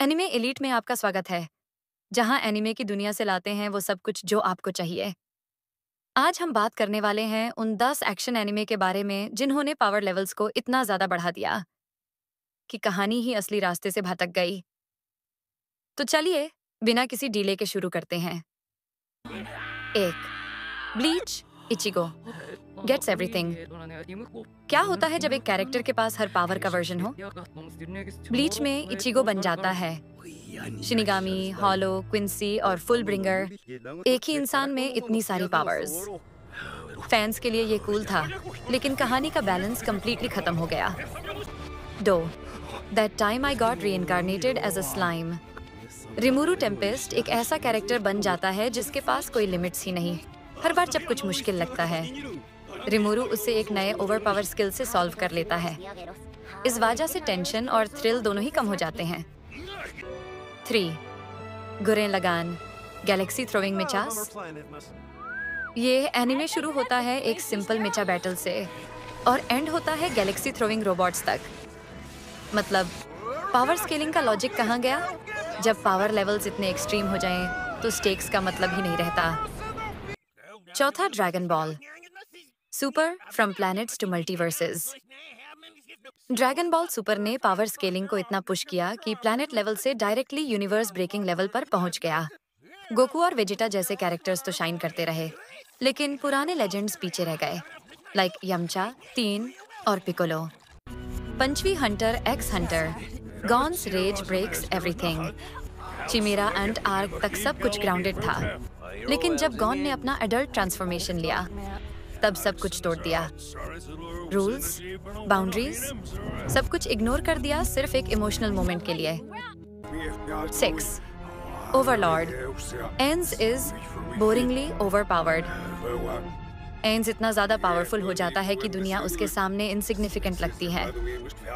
Anime elite में आपका स्वागत है, जहां एनिमे की दुनिया से लाते हैं वो सब कुछ जो आपको चाहिए। आज हम बात करने वाले हैं उन 10 एक्शन एनिमे के बारे में जिन्होंने पावर लेवल्स को इतना ज्यादा बढ़ा दिया कि कहानी ही असली रास्ते से भटक गई। तो चलिए, बिना किसी डीले के शुरू करते हैं। 1. Bleach Ichigo gets everything. क्या होता है जब एक कैरेक्टर के पास हर पावर का वर्जन हो? ब्लीच में इचिगो बन जाता है शिनिगामी, हॉलो, क्विंसी और फुल ब्रिंगर एक ही इंसान में इतनी सारी पावर्स। फैंस के लिए ये कूल था, लेकिन कहानी का बैलेंस कंप्लीटली खत्म हो गया। 2. That time I got reincarnated as a slime. Rimuru Tempest एक ऐसा कैरेक्टर बन जाता है जिसके पास कोई लिमिट्स ही नहीं। हर बार जब कुछ मुश्किल लगता है, रिमुरु उसे एक नए ओवर पावर स्किल से सॉल्व कर लेता है। इस वजह से टेंशन और थ्रिल दोनों ही कम हो जाते हैं। 3. गुरेन लगान गैलेक्सी थ्रोइंग मिचास। ये एनिमे शुरू होता है एक सिंपल मिचा बैटल से और एंड होता है गैलेक्सी थ्रोइंग रोबोट्स तक। मतलब पावर स्केलिंग का लॉजिक कहाँ गया? जब पावर लेवल्स इतने एक्सट्रीम हो जाएं, तो स्टेक्स का मतलब ही नहीं रहता। 4. Dragon Ball Super from planets to multiverses. Dragon Ball Super ने पावर स्केलिंग को इतना पुश किया कि प्लैनेट लेवल से डायरेक्टली यूनिवर्स ब्रेकिंग लेवल पर पहुंच गया। गोकू और वेजिटा जैसे कैरेक्टर्स तो शाइन करते रहे, लेकिन पुराने लेजेंड्स पीछे रह गए, लाइक यमचा, तीन और पिकोलो। 5वीं hunter X hunter Gon's rage breaks everything. Chimera ant arc तक सब कुछ ग्राउंडेड था, लेकिन जब गॉन ने अपना एडल्ट ट्रांसफॉर्मेशन लिया, तब सब कुछ तोड़ दिया। रूल्स, बाउंड्रीज, सब कुछ इग्नोर कर दिया सिर्फ एक इमोशनल मोमेंट के लिए। 6. Overlord Ains is boringly overpowered. Ains इतना ज्यादा पावरफुल हो जाता है कि दुनिया उसके सामने इनसिग्निफिकेंट लगती है।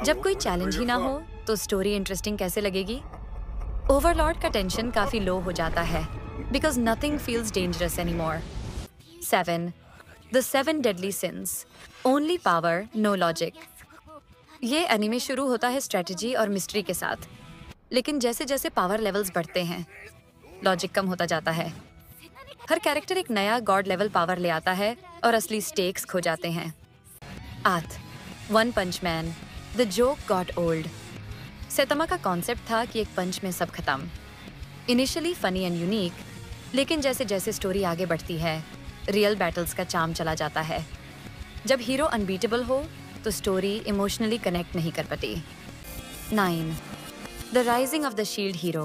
जब कोई चैलेंज ही ना हो तो स्टोरी इंटरेस्टिंग कैसे लगेगी? ओवरलॉर्ड का टेंशन काफी लो हो जाता है because nothing feels dangerous anymore. 7. The 7 deadly sins only power no logic. ये एनिमे शुरू होता है स्ट्रेटजी और मिस्ट्री के साथ, लेकिन जैसे जैसे पावर लेवल्स बढ़ते हैं, लॉजिक कम होता जाता है। हर कैरेक्टर एक नया गॉड लेवल पावर ले आता है और असली स्टेक्स खो जाते हैं। 8. One Punch Man the joke got old. Saitama का कॉन्सेप्ट था कि एक पंच में सब खत्म। इनिशियली फनी एंड यूनिक, लेकिन जैसे जैसे स्टोरी आगे बढ़ती है, रियल बैटल्स का चार्म चला जाता है। जब हीरो अनबीटेबल हो तो स्टोरी इमोशनली कनेक्ट नहीं कर पाती। 9. The rising of the shield hero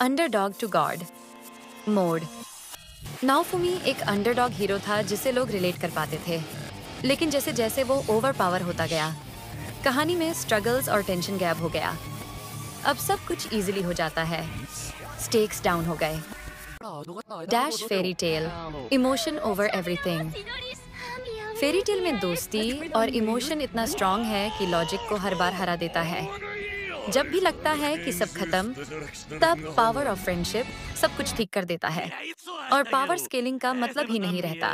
underdog to god mode. Naofumi एक अंडरडॉग हीरो था जिसे लोग रिलेट कर पाते थे, लेकिन जैसे जैसे वो ओवर पावर होता गया, कहानी में स्ट्रगल्स और टेंशन गैप हो गया। अब सब कुछ इजीली हो जाता है, स्टेक्स डाउन हो गए। Dash fairy tale emotion over everything. Fairy tale में दोस्ती और इमोशन इतना स्ट्रांग है कि लॉजिक को हर बार हरा देता है। जब भी लगता है कि सब खत्म, तब पावर ऑफ फ्रेंडशिप सब कुछ ठीक कर देता है और पावर स्केलिंग का मतलब ही नहीं रहता।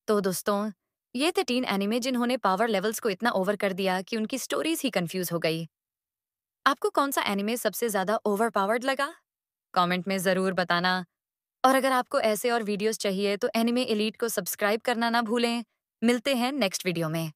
तो दोस्तों, ये थे 3 एनिमे जिन्होंने पावर लेवल्स को इतना ओवर कर दिया कि उनकी स्टोरीज ही कंफ्यूज हो गई। आपको कौन सा एनिमे सबसे ज्यादा ओवर पावर्ड लगा? कमेंट में जरूर बताना। और अगर आपको ऐसे और वीडियोस चाहिए तो एनिमे एलीट को सब्सक्राइब करना ना भूलें। मिलते हैं नेक्स्ट वीडियो में।